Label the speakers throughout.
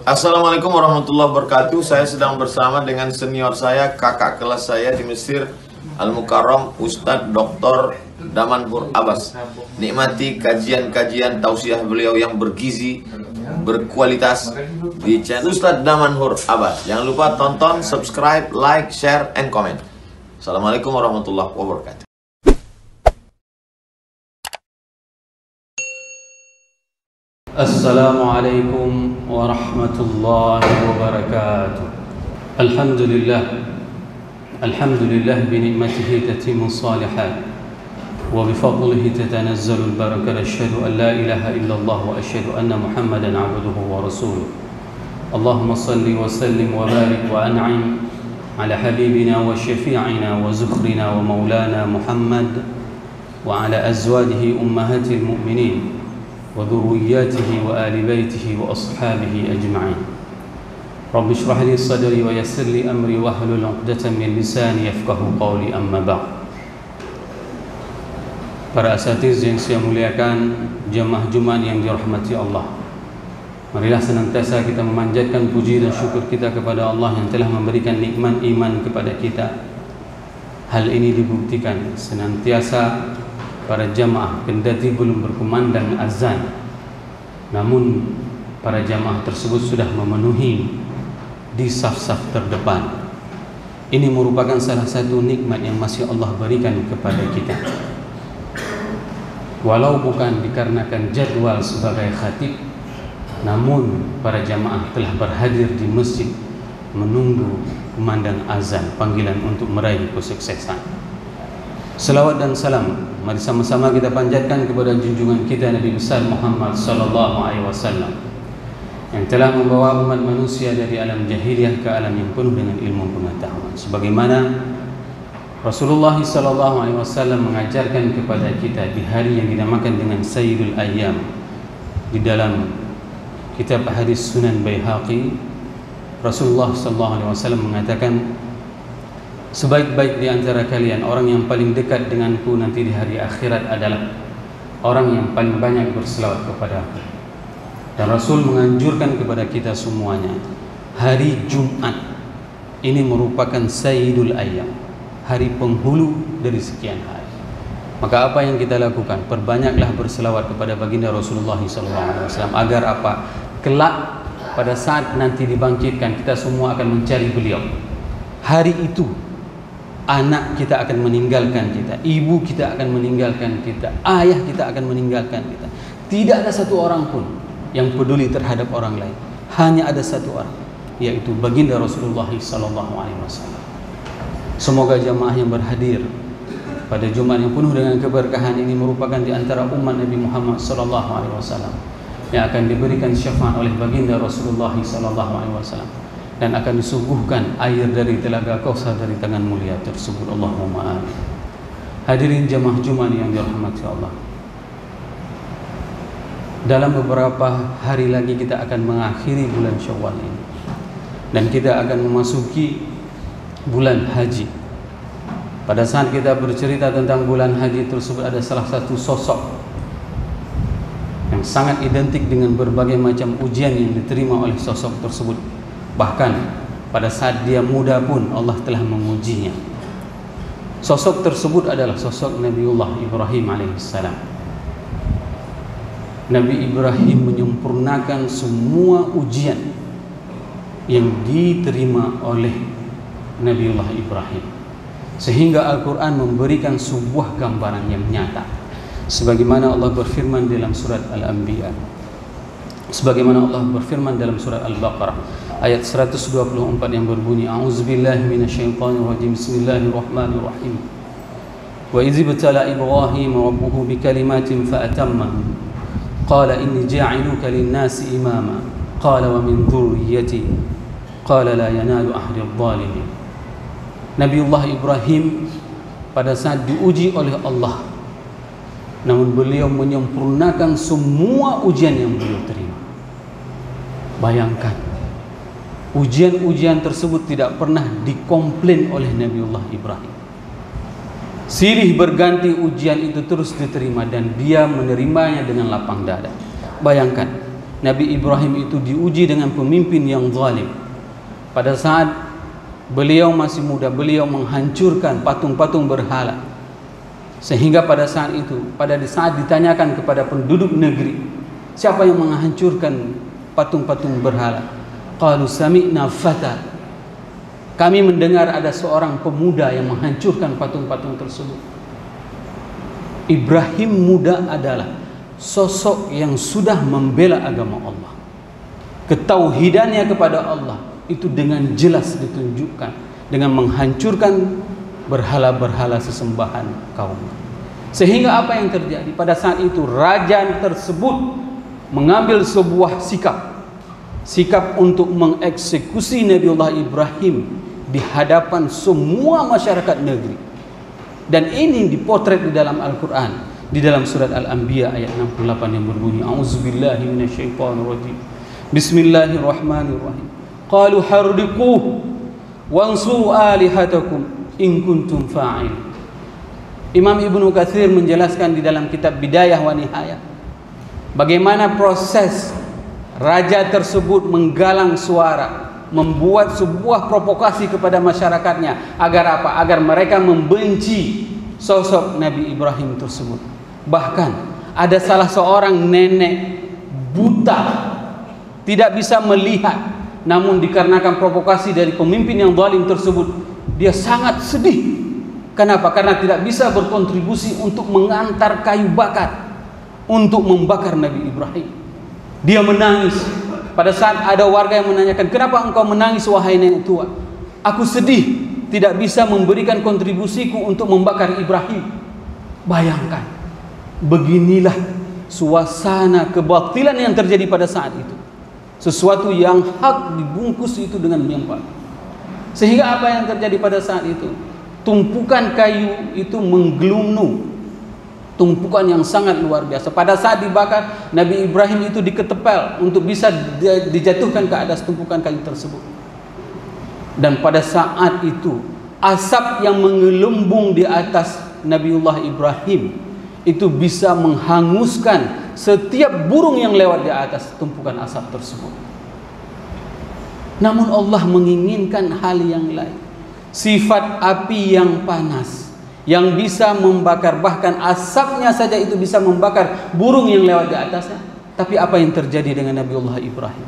Speaker 1: Assalamualaikum warahmatullahi wabarakatuh. Saya sedang bersama dengan senior saya, kakak kelas saya di Mesir, Al-Mukarram, Ustadz Dr. Damanhur Abbas. Nikmati kajian-kajian tausiah beliau yang bergizi, berkualitas di channel Ustadz Damanhur Abbas. Jangan lupa tonton, subscribe, like, share, and comment. Assalamualaikum warahmatullahi wabarakatuh.
Speaker 2: Assalamualaikum warahmatullahi wabarakatuh. Alhamdulillah binikmatihi tatimmu salihat wa bifadlihi tatanazzalu al-barakah. Asyhadu an la ilaha illallah wa asyhadu anna Muhammadan abduhu wa rasuluh. Allahumma salli wa sallim wa barik wa an'im ala habibina wa syafi'ina wa zukhrina wa maulana Muhammad wa ala azwajihi ummahatil mu'minin wa dhurriyyatihi wa ali baitihi wa ashabihi ajma'in. Rabbi shrah li sadri wa yassir li amri wa hlul 'uqdatam min lisani yafqahu qawli, amma ba'd. Para asatiz yang saya muliakan, jamaah Jumat yang dirahmati Allah, marilah senantiasa kita memanjatkan puji dan syukur kita kepada Allah yang telah memberikan nikmat iman kepada kita. Hal ini dibuktikan senantiasa para jamaah kendati belum berkumandang azan, namun para jamaah tersebut sudah memenuhi di saf-saf terdepan. Ini merupakan salah satu nikmat yang masih Allah berikan kepada kita. Walau bukan dikarenakan jadwal sebagai khatib, namun para jamaah telah berhadir di masjid menunggu kumandang azan, panggilan untuk meraih kesuksesan. Salawat dan salam mari sama-sama kita panjatkan kepada junjungan kita Nabi besar Muhammad sallallahu alaihi wasallam yang telah membawa umat manusia dari alam jahiliyah ke alam yang penuh dengan ilmu pengetahuan. Sebagaimana Rasulullah sallallahu alaihi wasallam mengajarkan kepada kita di hari yang dinamakan dengan Sayyidul Ayyam, di dalam kitab hadis Sunan Baihaqi, Rasulullah sallallahu alaihi wasallam mengatakan, sebaik-baik di antara kalian, orang yang paling dekat denganku nanti di hari akhirat adalah orang yang paling banyak berselawat kepadaku. Dan Rasul menganjurkan kepada kita semuanya, hari Jumat ini merupakan Sayyidul Ayyam, hari penghulu dari sekian hari. Maka apa yang kita lakukan? Perbanyaklah berselawat kepada baginda Rasulullah SAW. Agar apa? Kelak pada saat nanti dibangkitkan, kita semua akan mencari beliau. Hari itu anak kita akan meninggalkan kita, ibu kita akan meninggalkan kita, ayah kita akan meninggalkan kita. Tidak ada satu orang pun yang peduli terhadap orang lain. Hanya ada satu orang, yaitu baginda Rasulullah SAW. Semoga jamaah yang berhadir pada Jumat yang penuh dengan keberkahan ini merupakan di antara umat Nabi Muhammad SAW yang akan diberikan syafaat oleh baginda Rasulullah SAW, dan akan disuguhkan air dari telaga Kausar dari tangan mulia tersebut. Allahumma amin. Hadirin jamaah Jumat yang dirahmati Allah, dalam beberapa hari lagi kita akan mengakhiri bulan Syawal ini, dan kita akan memasuki bulan haji. Pada saat kita bercerita tentang bulan haji tersebut, ada salah satu sosok yang sangat identik dengan berbagai macam ujian yang diterima oleh sosok tersebut. Bahkan pada saat dia muda pun Allah telah mengujinya. Sosok tersebut adalah sosok Nabiullah Ibrahim alaihissalam. Nabi Ibrahim menyempurnakan semua ujian yang diterima oleh Nabiullah Ibrahim, sehingga Al-Quran memberikan sebuah gambaran yang nyata. Sebagaimana Allah berfirman dalam surat Al-Anbiya, sebagaimana Allah berfirman dalam surat Al-Baqarah ayat 124 yang berbunyi, a'udzubillahi minasyaitonirrajim, bismillahirrahmanirrahim, wa idz ibtala Ibrahim rabbuhu bikalimatin fa'atammahum qala inni ja'iluka lin-nasi imama qala wa min dhurriyyati qala la yanalu ahdi adh-dhalimin. Nabiullah Ibrahim pada saat diuji oleh Allah, namun beliau menyempurnakan semua ujian yang beliau terima. Bayangkan, ujian-ujian tersebut tidak pernah dikomplain oleh Nabiullah Ibrahim. Silih berganti ujian itu terus diterima dan dia menerimanya dengan lapang dada. Bayangkan, Nabi Ibrahim itu diuji dengan pemimpin yang zalim. Pada saat beliau masih muda, beliau menghancurkan patung-patung berhala. Sehingga pada saat itu, pada saat ditanyakan kepada penduduk negeri, siapa yang menghancurkan patung-patung berhala? Qalu sami'na fata. Kami mendengar ada seorang pemuda yang menghancurkan patung-patung tersebut. Ibrahim muda adalah sosok yang sudah membela agama Allah. Ketauhidannya kepada Allah itu dengan jelas ditunjukkan dengan menghancurkan berhala-berhala sesembahan kaum. Sehingga apa yang terjadi pada saat itu, raja tersebut mengambil sebuah sikap untuk mengeksekusi Nabiullah Ibrahim di hadapan semua masyarakat negeri. Dan ini dipotret di dalam Al-Quran, di dalam surat Al-Anbiya ayat 68 yang berbunyi, A'udzubillahi minasyaitonirrajim. Bismillahirrahmanirrahim. Qalu harriquhu wansuru alihatakum in kuntum fa'il. Imam Ibnu Katsir menjelaskan di dalam kitab Bidayah wa Nihayah bagaimana proses raja tersebut menggalang suara, membuat sebuah provokasi kepada masyarakatnya agar apa? Agar mereka membenci sosok Nabi Ibrahim tersebut. Bahkan ada salah seorang nenek buta, tidak bisa melihat, namun dikarenakan provokasi dari pemimpin yang zalim tersebut, dia sangat sedih. Kenapa? Karena tidak bisa berkontribusi untuk mengantar kayu bakar untuk membakar Nabi Ibrahim. Dia menangis. Pada saat ada warga yang menanyakan, kenapa engkau menangis wahai nenek tua? Aku sedih tidak bisa memberikan kontribusiku untuk membakar Ibrahim. Bayangkan, beginilah suasana kebatilan yang terjadi pada saat itu. Sesuatu yang hak dibungkus itu dengan mimpah. Sehingga apa yang terjadi pada saat itu? Tumpukan kayu itu menggelunung, tumpukan yang sangat luar biasa. Pada saat dibakar, Nabi Ibrahim itu diketepel untuk bisa dijatuhkan ke atas tumpukan kayu tersebut. Dan pada saat itu, asap yang menggelembung di atas Nabiullah Ibrahim itu bisa menghanguskan setiap burung yang lewat di atas tumpukan asap tersebut. Namun Allah menginginkan hal yang lain. Sifat api yang panas, yang bisa membakar, bahkan asapnya saja itu bisa membakar burung yang lewat di atasnya. Tapi apa yang terjadi dengan Nabiullah Ibrahim?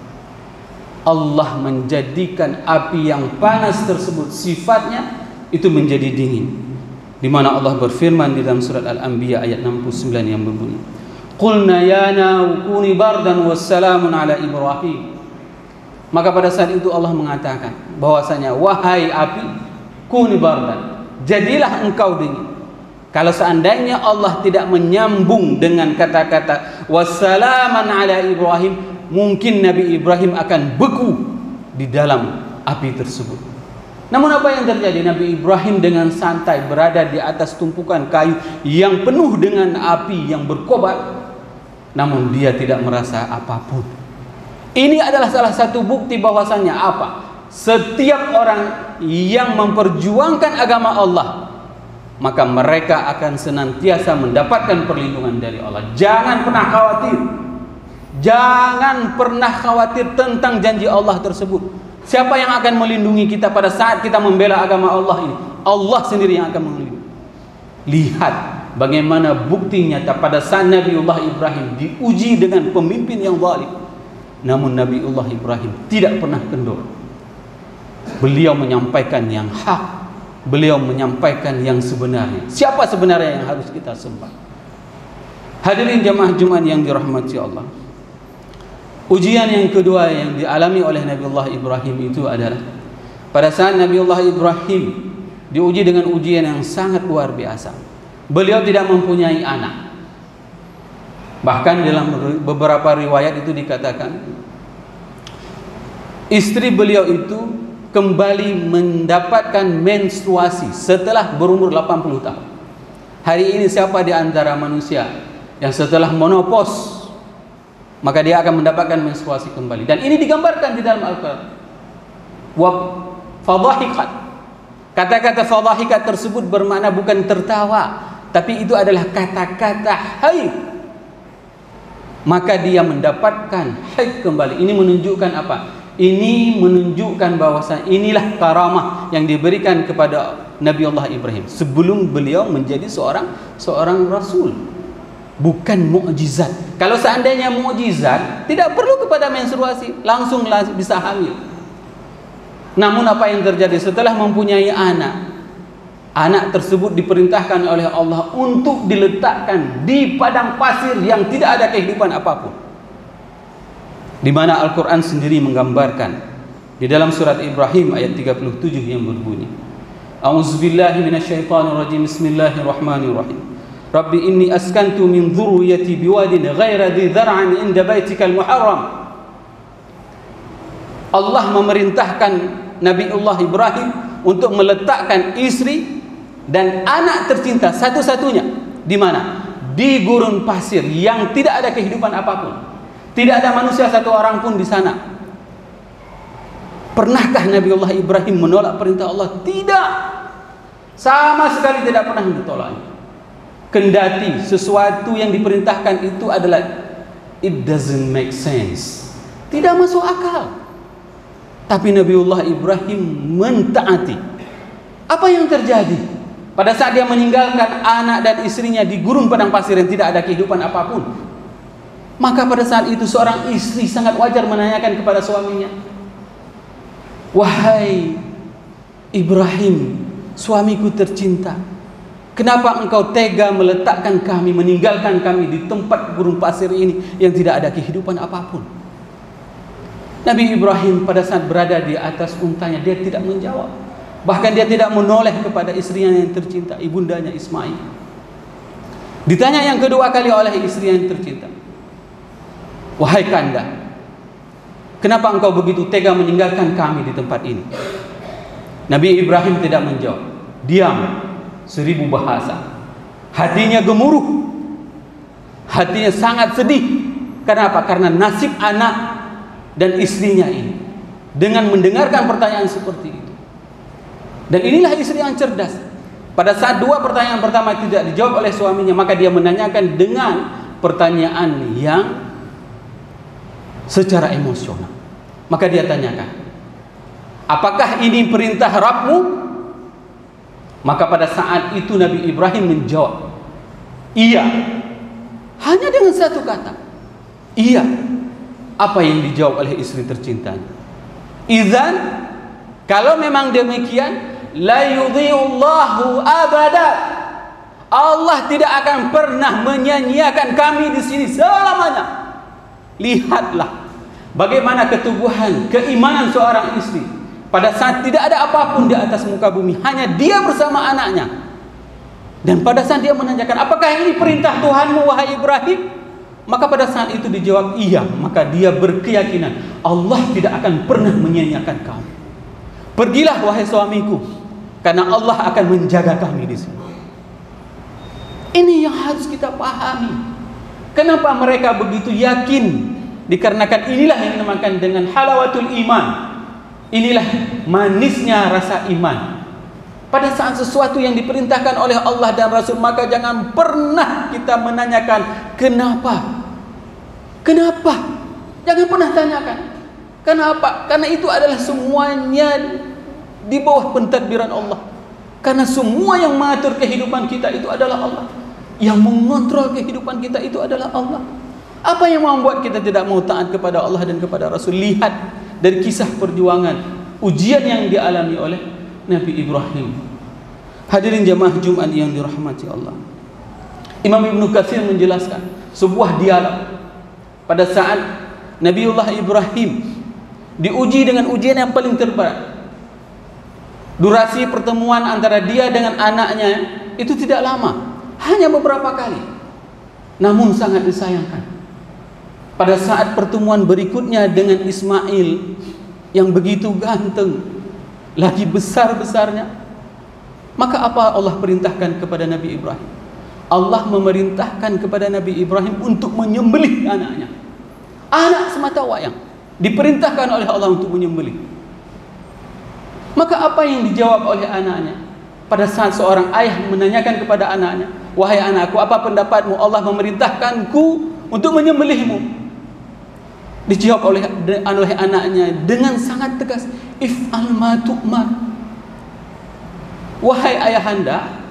Speaker 2: Allah menjadikan api yang panas tersebut sifatnya itu menjadi dingin. Di mana Allah berfirman di dalam surat Al-Anbiya ayat 69 yang berbunyi, Qulna ya naru kuni bardan wassalamun ala Ibrahim. Maka pada saat itu Allah mengatakan bahwasanya, wahai api, kuni bardan, jadilah engkau dingin. Kalau seandainya Allah tidak menyambung dengan kata-kata wassalaman ala Ibrahim, mungkin Nabi Ibrahim akan beku di dalam api tersebut. Namun apa yang terjadi? Nabi Ibrahim dengan santai berada di atas tumpukan kayu yang penuh dengan api yang berkobar, namun dia tidak merasa apapun. Ini adalah salah satu bukti bahwasannya apa? Setiap orang yang memperjuangkan agama Allah, maka mereka akan senantiasa mendapatkan perlindungan dari Allah. Jangan pernah khawatir. Jangan pernah khawatir tentang janji Allah tersebut. Siapa yang akan melindungi kita pada saat kita membela agama Allah ini? Allah sendiri yang akan melindungi. Lihat bagaimana bukti nyata pada saat Nabiullah Ibrahim diuji dengan pemimpin yang zalim. Namun Nabiullah Ibrahim tidak pernah kendor. Beliau menyampaikan yang hak. Beliau menyampaikan yang sebenarnya. Siapa sebenarnya yang harus kita sembah? Hadirin jamaah Jumat yang dirahmati Allah. Ujian yang kedua yang dialami oleh Nabiullah Ibrahim itu adalah pada saat Nabiullah Ibrahim diuji dengan ujian yang sangat luar biasa. Beliau tidak mempunyai anak. Bahkan dalam beberapa riwayat itu dikatakan istri beliau itu kembali mendapatkan menstruasi setelah berumur 80 tahun. Hari ini siapa di antara manusia yang setelah menopause maka dia akan mendapatkan menstruasi kembali? Dan ini digambarkan di dalam Al-Quran. Wa fadhahikat. Kata-kata fadhahikat tersebut bermakna bukan tertawa, tapi itu adalah kata-kata haid. maka dia mendapatkan haid kembali. Ini menunjukkan apa? Ini menunjukkan bahwasanya inilah karamah yang diberikan kepada Nabi Allah Ibrahim sebelum beliau menjadi seorang rasul, bukan mukjizat. Kalau seandainya mukjizat, tidak perlu kepada menstruasi, langsung bisa hamil. Namun apa yang terjadi setelah mempunyai anak tersebut diperintahkan oleh Allah untuk diletakkan di padang pasir yang tidak ada kehidupan apapun. Di mana Al-Quran sendiri menggambarkan di dalam surat Ibrahim ayat 37 yang berbunyi, A'udzubillahi minasyaitonirrajim, Bismillahirrahmanirrahim. Rabbi inni askantu min dhurriyyati biwadin ghaira dhi dhar'an inda baitikal muharram. Allah memerintahkan Nabi Allah Ibrahim untuk meletakkan istri dan anak tercinta satu-satunya di mana? Di gurun pasir yang tidak ada kehidupan apapun. Tidak ada manusia satu orang pun di sana. Pernahkah Nabi Allah Ibrahim menolak perintah Allah? Tidak. Sama sekali tidak pernah ditolak. Kendati sesuatu yang diperintahkan itu adalah it doesn't make sense, tidak masuk akal, tapi Nabi Allah Ibrahim mentaati. Apa yang terjadi pada saat dia meninggalkan anak dan istrinya di gurun padang pasir yang tidak ada kehidupan apapun? Maka pada saat itu seorang istri sangat wajar menanyakan kepada suaminya, wahai Ibrahim, suamiku tercinta, kenapa engkau tega meletakkan kami, meninggalkan kami di tempat gurun pasir ini yang tidak ada kehidupan apapun? Nabi Ibrahim pada saat berada di atas untanya, dia tidak menjawab. Bahkan dia tidak menoleh kepada istrinya yang tercinta, ibundanya Ismail. Ditanya yang kedua kali oleh istri yang tercinta, wahai Kanda, kenapa engkau begitu tega meninggalkan kami di tempat ini? Nabi Ibrahim tidak menjawab, diam 1000 bahasa. Hatinya gemuruh, hatinya sangat sedih. Kenapa? Karena nasib anak dan istrinya ini. Dengan mendengarkan pertanyaan seperti itu. Dan inilah istri yang cerdas. Pada saat dua pertanyaan pertama tidak dijawab oleh suaminya, maka dia menanyakan dengan pertanyaan yang secara emosional. Maka dia tanyakan, apakah ini perintah Rabbmu? Maka pada saat itu Nabi Ibrahim menjawab, iya. Hanya dengan satu kata, iya. Apa yang dijawab oleh istri tercintanya? Idzan, kalau memang demikian, la yudhi'ullahu abada. Allah tidak akan pernah menyia-nyiakan kami di sini selamanya. Lihatlah bagaimana keteguhan keimanan seorang istri pada saat tidak ada apapun di atas muka bumi, hanya dia bersama anaknya. Dan pada saat dia menanyakan, apakah ini perintah Tuhanmu wahai Ibrahim? Maka pada saat itu dijawab iya. Maka dia berkeyakinan Allah tidak akan pernah menyia-nyiakan kamu. Pergilah wahai suamiku, karena Allah akan menjaga kami di sini. Ini yang harus kita pahami. Kenapa mereka begitu yakin? Dikarenakan inilah yang dinamakan dengan halawatul iman. Inilah manisnya rasa iman. Pada saat sesuatu yang diperintahkan oleh Allah dan Rasul, maka jangan pernah kita menanyakan kenapa. Kenapa? Jangan pernah tanyakan kenapa. Karena itu adalah semuanya di bawah pentadbiran Allah. Karena semua yang mengatur kehidupan kita itu adalah Allah. Yang mengontrol kehidupan kita itu adalah Allah. Apa yang membuat kita tidak mau taat kepada Allah dan kepada Rasul? Lihat dari kisah perjuangan, ujian yang dialami oleh Nabi Ibrahim. Hadirin jamaah Jumat yang dirahmati Allah, Imam Ibnu Katsir menjelaskan sebuah dialog pada saat Nabiullah Ibrahim diuji dengan ujian yang paling terberat. Durasi pertemuan antara dia dengan anaknya itu tidak lama, hanya beberapa kali. Namun sangat disayangkan, pada saat pertemuan berikutnya dengan Ismail yang begitu ganteng, lagi besar-besarnya, maka apa Allah perintahkan kepada Nabi Ibrahim? Allah memerintahkan kepada Nabi Ibrahim untuk menyembelih anaknya. Anak semata wayang diperintahkan oleh Allah untuk menyembelih. Maka apa yang dijawab oleh anaknya? Pada saat seorang ayah menanyakan kepada anaknya, wahai anakku, apa pendapatmu? Allah memerintahkanku untuk menyembelihmu. Dijawab oleh anaknya dengan sangat tegas, if'al ma tu'mar. Wahai ayahanda,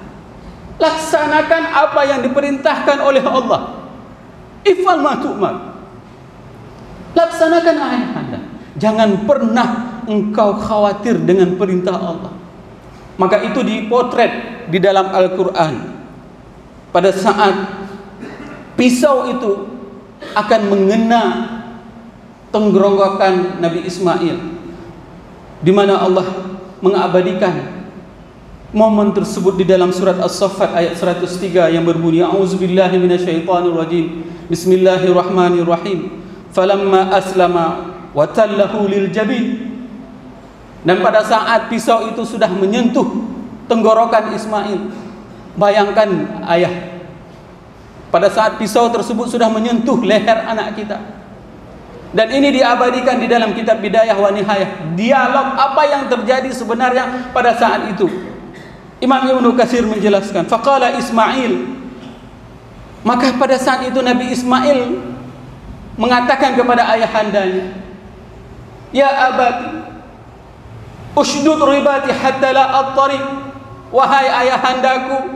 Speaker 2: laksanakan apa yang diperintahkan oleh Allah. If'al ma tu'mar. Laksanakan ayahanda. Jangan pernah engkau khawatir dengan perintah Allah. Maka itu dipotret di dalam Al-Quran. Pada saat pisau itu akan mengena tenggorokan Nabi Ismail, di mana Allah mengabadikan momen tersebut di dalam surat As-Saffat ayat 103 yang berbunyi, A'udzubillahi minasyaitonirrajim, Bismillahirrahmanirrahim, falamma aslama wa tallahu lil jabin. Dan pada saat pisau itu sudah menyentuh tenggorokan Ismail, bayangkan ayah, pada saat pisau tersebut sudah menyentuh leher anak kita. Dan ini diabadikan di dalam kitab Bidayah wa Nihayah, dialog apa yang terjadi sebenarnya pada saat itu. Imam Ibnu Katsir menjelaskan, faqala Ismail, maka pada saat itu Nabi Ismail mengatakan kepada ayahandanya, ya abati ushdud ribati hatta la at-tariq, wahai ayahandaku,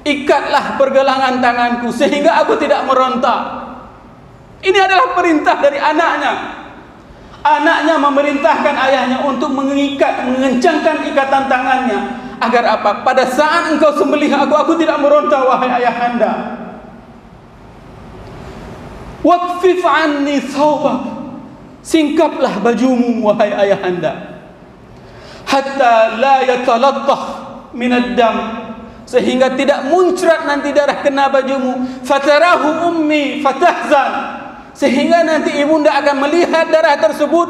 Speaker 2: ikatlah pergelangan tanganku sehingga aku tidak meronta. Ini adalah perintah dari anaknya. Anaknya memerintahkan ayahnya untuk mengikat, mengencangkan ikatan tangannya. Agar apa? Pada saat engkau sembelih aku tidak meronta, wahai ayahanda. Waqfif anni thawbak, singkaplah bajumu, wahai ayahanda. Hatta la yatalattah minad dam, sehingga tidak muncrat nanti darah kena bajumu. Fatarahu ummi fatahzan, sehingga nanti ibunda akan melihat darah tersebut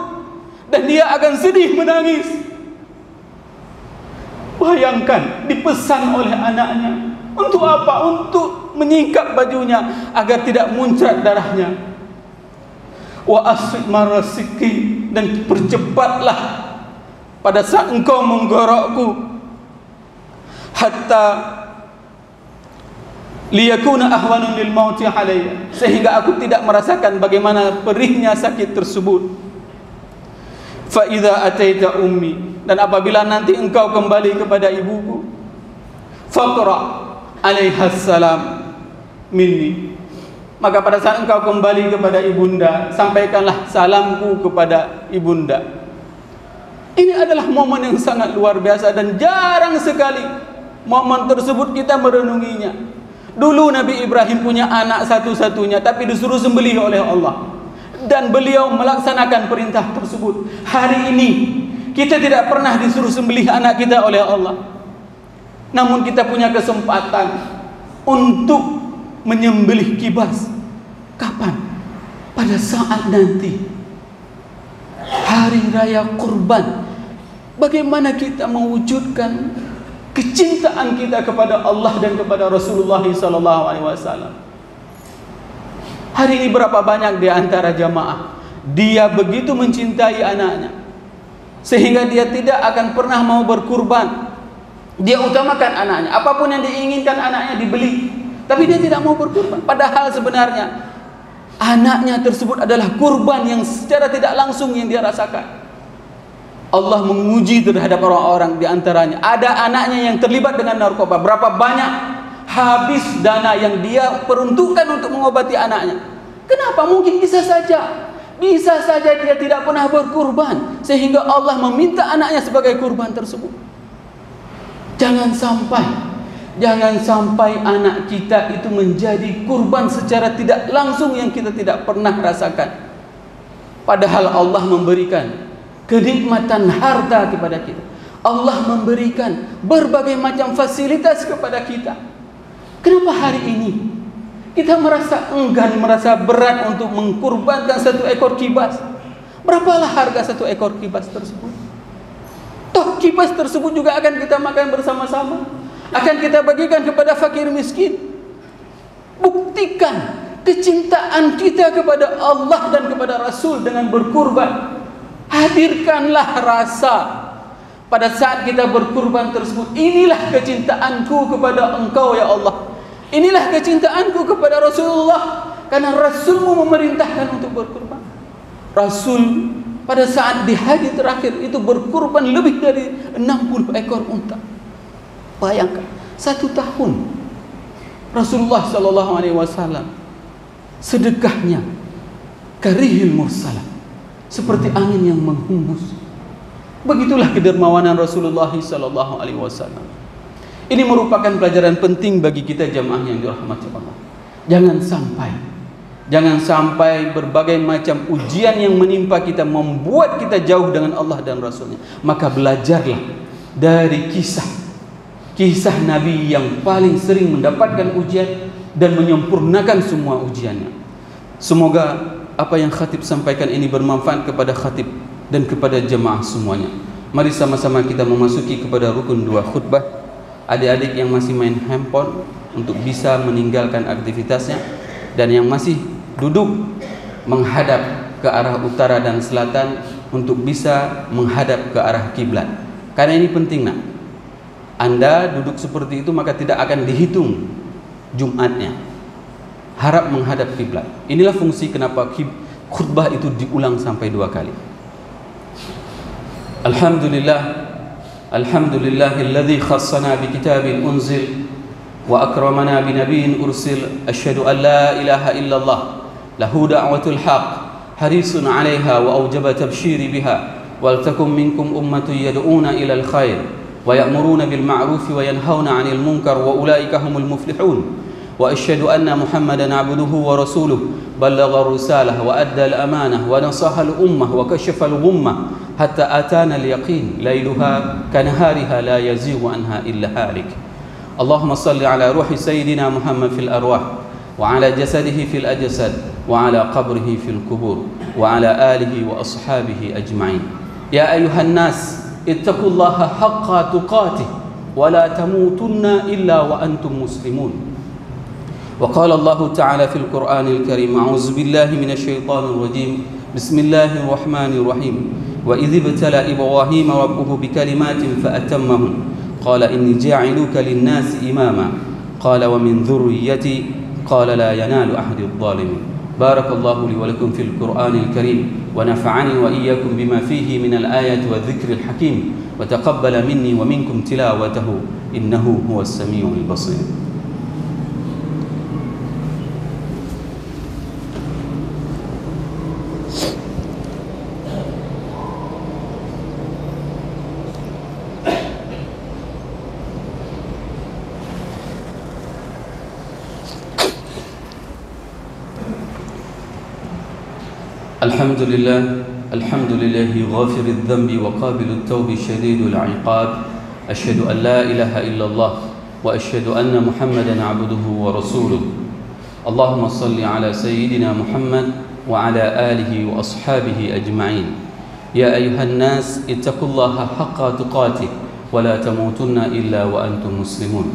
Speaker 2: dan dia akan sedih menangis. Bayangkan, dipesan oleh anaknya. Untuk apa? Untuk menyingkap bajunya agar tidak muncrat darahnya. Wa asfiq marasiki, dan percepatlah pada saat engkau menggorokku. Hatta liyakuna ahwanun lil mauti alayya, sehingga aku tidak merasakan bagaimana perihnya sakit tersebut. Fa idza ataita ummi, dan apabila nanti engkau kembali kepada ibuku, faqra alaiha salam minni, maka pada saat engkau kembali kepada ibunda, sampaikanlah salamku kepada ibunda. Ini adalah momen yang sangat luar biasa dan jarang sekali momen tersebut kita merenunginya. Dulu Nabi Ibrahim punya anak satu-satunya, tapi disuruh sembelih oleh Allah, dan beliau melaksanakan perintah tersebut. Hari ini kita tidak pernah disuruh sembelih anak kita oleh Allah, namun kita punya kesempatan untuk menyembelih kibas. Kapan? Pada saat nanti hari raya kurban. Bagaimana kita mewujudkan kecintaan kita kepada Allah dan kepada Rasulullah SAW. Hari ini berapa banyak di antara jamaah dia begitu mencintai anaknya sehingga dia tidak akan pernah mau berkurban. Dia utamakan anaknya, apapun yang diinginkan anaknya dibeli, tapi dia tidak mau berkurban. Padahal sebenarnya anaknya tersebut adalah kurban yang secara tidak langsung yang dia rasakan. Allah menguji terhadap orang-orang di antaranya. Ada anaknya yang terlibat dengan narkoba. Berapa banyak habis dana yang dia peruntukkan untuk mengobati anaknya. Kenapa? Mungkin bisa saja dia tidak pernah berkurban sehingga Allah meminta anaknya sebagai kurban tersebut. Jangan sampai anak kita itu menjadi kurban secara tidak langsung yang kita tidak pernah rasakan. Padahal Allah memberikan kenikmatan harta kepada kita. Allah memberikan berbagai macam fasilitas kepada kita. Kenapa hari ini kita merasa enggan, merasa berat untuk mengkurbankan satu ekor kibas? Berapalah harga satu ekor kibas tersebut? Toh kibas tersebut juga akan kita makan bersama-sama, akan kita bagikan kepada fakir miskin. Buktikan kecintaan kita kepada Allah dan kepada Rasul dengan berkurban. Hadirkanlah rasa pada saat kita berkurban tersebut. Inilah kecintaanku kepada engkau ya Allah, inilah kecintaanku kepada Rasulullah, Karena Rasulmu memerintahkan untuk berkurban. Rasul pada saat di haji terakhir itu berkurban lebih dari 60 ekor unta. Bayangkan, 1 tahun Rasulullah SAW sedekahnya karihil mursalah, seperti angin yang menghembus. Begitulah kedermawanan Rasulullah SAW. Ini merupakan pelajaran penting bagi kita jamaah yang dirahmati Allah. Jangan sampai berbagai macam ujian yang menimpa kita membuat kita jauh dengan Allah dan Rasulnya. Maka belajarlah dari kisah Nabi yang paling sering mendapatkan ujian dan menyempurnakan semua ujiannya. Semoga apa yang khatib sampaikan ini bermanfaat kepada khatib dan kepada jemaah semuanya. Mari sama-sama kita memasuki kepada rukun 2 khutbah. Adik-adik yang masih main handphone untuk bisa meninggalkan aktivitasnya, dan yang masih duduk menghadap ke arah utara dan selatan untuk bisa menghadap ke arah kiblat. Karena ini penting, nak. Anda duduk seperti itu maka tidak akan dihitung Jumatnya. Harap menghadap kiblat. Inilah fungsi kenapa khutbah itu diulang sampai 2 kali. Alhamdulillahilladzi khassana bi kitabin unzil wa akramana bi nabiyyin ursil. Asyhadu an la ilaha illallah lahu da'watul haqq harisun 'alaiha wa aujaba tabsyiri biha wal takum minkum ummatun yad'una ilal khair wa ya'muruna bil ma'ruf wa yanhauna 'anil munkar wa ulaika humul muflihun. Wa asyhadu anna Muhammadan 'abduhu wa rasuluhu ballagha risalah wa adda al-amanah wa nasaha al-ummah wa kashafa al-ghummah hatta atana al-yaqin lailuha kanahariha la yazighu anha illa halik. Allahumma salli ala ruhi sayyidina Muhammad fil arwah wa ala jasadihi fil ajsad wa ala qabrihi fil kubur wa ala alihi wa ashabihi ajma'in. Ya ayuhan nas ittaqullaha haqqa tuqatih wa la tamutunna illa wa antum muslimun. وقال الله تعالى في القرآن الكريم أعوذ بالله من الشيطان الرجيم بسم الله الرحمن الرحيم وإذ ابتلى إبراهيم ربه بكلمات فأتمهم قال إني جاعلك للناس إماما قال ومن ذريتي قال لا ينال أحد الظالمين. بارك الله لي ولكم في القرآن الكريم ونفعني وإياكم بما فيه من الآيات والذكر الحكيم وتقبل مني ومنكم تلاوته إنه هو السميع البصير. الحمد لله غافر الذنب وقابل التوب شديد العقاب. أشهد أن لا إله إلا الله وأشهد أن محمدا عبده ورسوله. اللهم صل على سيدنا محمد وعلى آله وأصحابه أجمعين. يا أيها الناس اتقوا الله حق تقاته ولا تموتن إلا وأنتم مسلمون.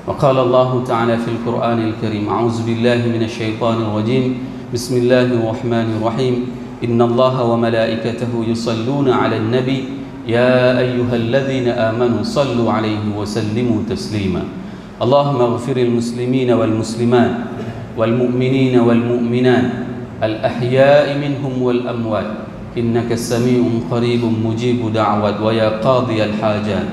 Speaker 2: وقال الله تعالى في القرآن الكريم أعوذ بالله من الشيطان الرجيم بسم الله الرحمن الرحيم إن الله وملائكته يصلون على النبي يا أيها الذين آمنوا صلوا عليه وسلموا تسليما. اللهم اغفر المسلمين والمسلمات والمؤمنين والمؤمنات الأحياء منهم والأموات إنك سميع قريب مجيب دعوات ويا قاضي الحاجات.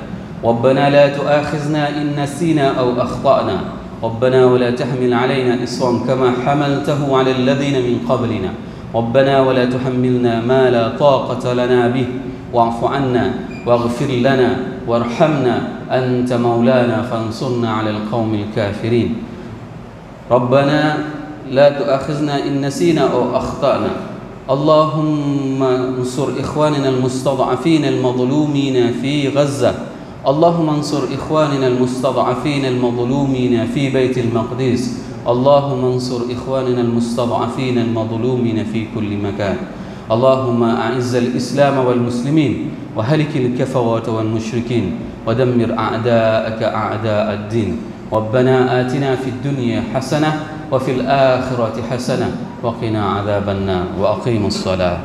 Speaker 2: ربنا لا تؤاخذنا إن نسينا أو أخطأنا ربنا ولا تحمل علينا إصرا كما حملته على الذين من قبلنا ربنا ولا تحملنا ما لا طاقة لنا به واعف عنا واغفر لنا وارحمنا أنت مولانا فانصرنا على القوم الكافرين. ربنا لا تؤاخذنا إن نسينا أو أخطأنا. اللهم انصر إخواننا المستضعفين المظلومين في غزة. اللهم انصر إخواننا المستضعفين المظلومين في بيت المقدس. اللهم انصر إخواننا المستضعفين المظلومين في كل مكان. اللهم أعز الإسلام والمسلمين وهلك الكفرة والمشركين ودمر أعداءك أعداء الدين. ربنا آتنا في الدنيا حسنة وفي الآخرة حسنة وقنا عذاب النار وأقيموا الصلاة.